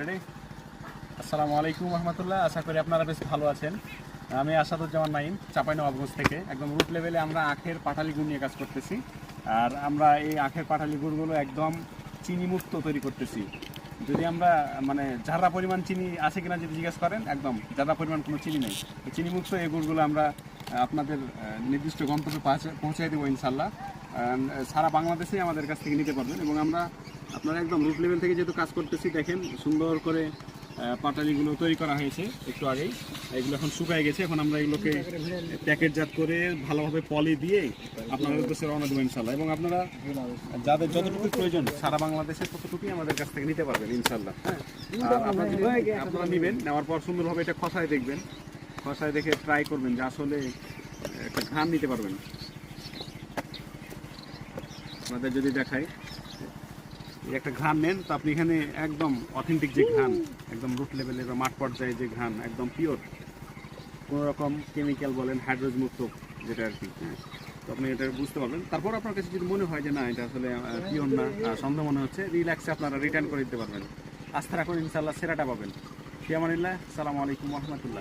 আসসালামু আলাইকুম রহমতুল্লাহ। আশা করি আপনারা বেশ ভালো আছেন। আমি আসাদুজ্জামান নাইম, চাঁপাইনবাবগঞ্জ থেকে। একদম রুট লেভেলে আমরা আখের পাটালি গুড় নিয়ে কাজ করতেছি। আর আমরা এই আখের পাটালি গুড়গুলো একদম চিনি মুক্ত তৈরি করতেছি। যদি আমরা মানে যারা পরিমাণ চিনি আছে কিনা যদি জিজ্ঞেস করেন, একদম যারা পরিমাণ কোনো চিনি নেই। চিনি মুক্ত এই গুড়গুলো আমরা আপনাদের নির্দিষ্ট গন্তব্যে পৌঁছাই দেবো ইনশাল্লাহ। সারা বাংলাদেশেই আমাদের কাছ থেকে নিতে পারবেন। এবং আমরা আপনারা একদম রুট লেভেল থেকে যেহেতু কাজ করতেছি, দেখেন সুন্দর করে পাটালিগুলো তৈরি করা হয়েছে একটু আগেই। এগুলো এখন শুকায় গেছে। এখন আমরা এগুলোকে প্যাকেটজাত করে ভালোভাবে পলি দিয়ে আপনাদের উদ্দেশ্যে রওনা দেবো ইনশাল্লাহ। এবং আপনারা যাদের যতটুকু প্রয়োজন সারা বাংলাদেশে ততটুকুই আমাদের কাছ থেকে নিতে পারবেন ইনশাল্লাহ। হ্যাঁ, আর আপনারা নেবেন, নেওয়ার পর সুন্দরভাবে এটা খসায় দেখবেন। খসায় দেখে ট্রাই করবেন যে আসলে একটা ঘ্রাণ নিতে পারবেন। আপনাদের যদি দেখাই একটা ঘ্রাণ নেন, তো আপনি এখানে একদম অথেন্টিক যে ঘ্রাণ, একদম রুট লেভেলে বা মাঠ পর্যায়ে যে ঘ্রাণ, একদম পিওর, কোনো রকম কেমিক্যাল বলেন হাইড্রোজ মুক্ত যেটা আর কি। হ্যাঁ, তো আপনি এটা বুঝতে পারবেন। তারপর আপনার কাছে যদি মনে হয় যে না এটা আসলে পিওর না, সন্দেহ মনে হচ্ছে, রিল্যাক্সে আপনারা রিটার্ন করে দিতে পারবেন। আস্থা রাখুন, ইনশাল্লাহ সেরাটা পাবেন। ফি আমানিল্লাহ। আসসালামু আলাইকুম রহমতুল্লাহ।